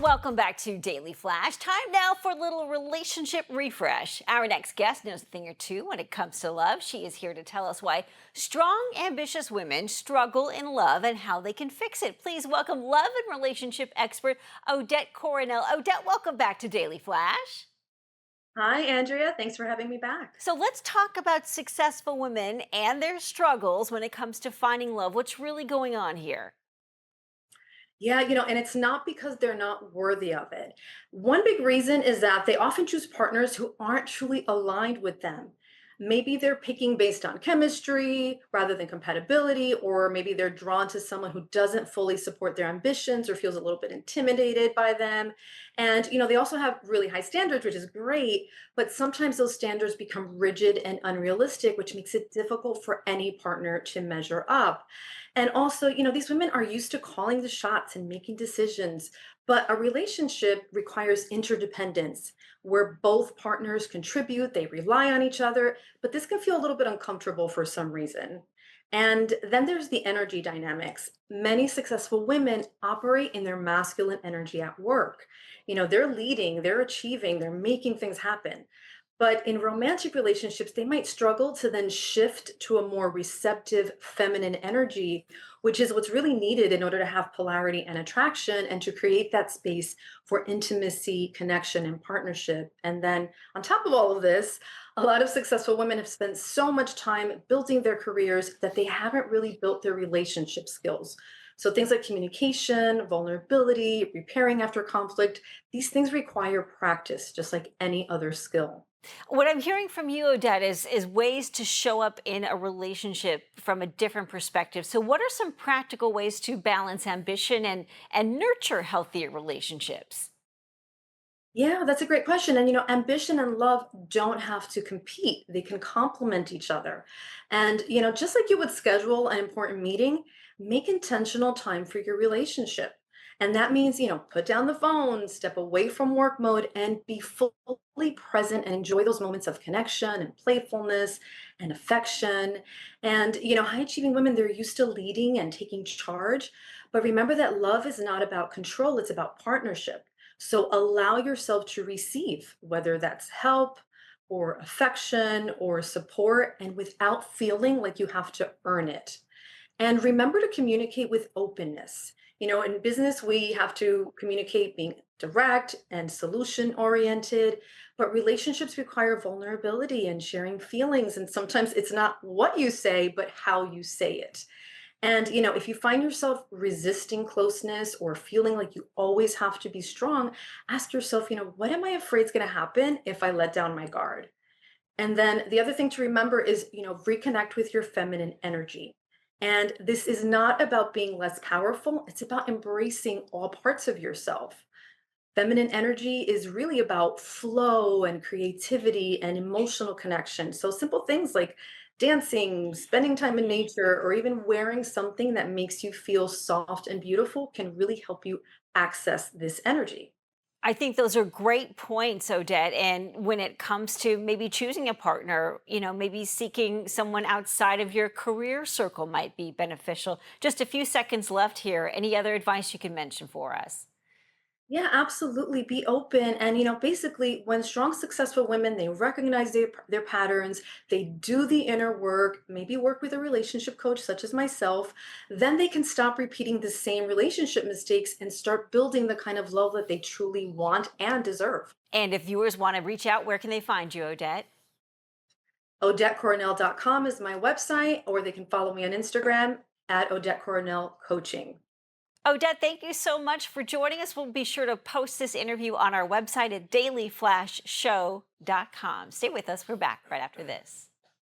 Welcome back to Daily Flash. Time now for a little relationship refresh. Our next guest knows a thing or two when it comes to love. She is here to tell us why strong, ambitious women struggle in love and how they can fix it. Please welcome love and relationship expert Odette Coronel. Odette, welcome back to Daily Flash. Hi, Andrea. Thanks for having me back. So let's talk about successful women and their struggles when it comes to finding love. What's really going on here? Yeah, and it's not because they're not worthy of it. One big reason is that they often choose partners who aren't truly aligned with them. Maybe they're picking based on chemistry rather than compatibility, or maybe they're drawn to someone who doesn't fully support their ambitions or feels a little bit intimidated by them. And, they also have really high standards, which is great, but sometimes those standards become rigid and unrealistic, which makes it difficult for any partner to measure up. And also, these women are used to calling the shots and making decisions, but a relationship requires interdependence where both partners contribute, they rely on each other, but this can feel a little bit uncomfortable for some reason. And then there's the energy dynamics. Many successful women operate in their masculine energy at work. They're leading, they're achieving, they're making things happen. But in romantic relationships, they might struggle to then shift to a more receptive feminine energy, which is what's really needed in order to have polarity and attraction and to create that space for intimacy, connection, and partnership. And then on top of all of this, a lot of successful women have spent so much time building their careers that they haven't really built their relationship skills. So things like communication, vulnerability, repairing after conflict, these things require practice, just like any other skill. What I'm hearing from you, Odette, is ways to show up in a relationship from a different perspective. So, what are some practical ways to balance ambition and nurture healthier relationships? Yeah, that's a great question. And ambition and love don't have to compete. They can complement each other. And just like you would schedule an important meeting, make intentional time for your relationship. And that means, put down the phone, step away from work mode, and be fully present and enjoy those moments of connection and playfulness and affection. And, high achieving women, they're used to leading and taking charge. But remember that love is not about control, it's about partnership. So allow yourself to receive, whether that's help or affection or support, and without feeling like you have to earn it. And remember to communicate with openness. In business, we have to communicate being direct and solution oriented, but relationships require vulnerability and sharing feelings. And sometimes it's not what you say, but how you say it. And, if you find yourself resisting closeness or feeling like you always have to be strong, ask yourself, what am I afraid is going to happen if I let down my guard? And then the other thing to remember is, reconnect with your feminine energy. And this is not about being less powerful, it's about embracing all parts of yourself. Feminine energy is really about flow and creativity and emotional connection. So simple things like dancing, spending time in nature, or even wearing something that makes you feel soft and beautiful can really help you access this energy. I think those are great points, Odette. And when it comes to maybe choosing a partner, maybe seeking someone outside of your career circle might be beneficial. Just a few seconds left here. Any other advice you can mention for us? Yeah, absolutely. Be open. And, basically, when strong, successful women, they recognize their patterns, they do the inner work, maybe work with a relationship coach, such as myself, then they can stop repeating the same relationship mistakes and start building the kind of love that they truly want and deserve. And if viewers want to reach out, where can they find you, Odette? OdetteCoronel.com is my website, or they can follow me on Instagram at Odette Coronel Coaching. Odette, thank you so much for joining us. We'll be sure to post this interview on our website at dailyflashshow.com. Stay with us. We're back right after this.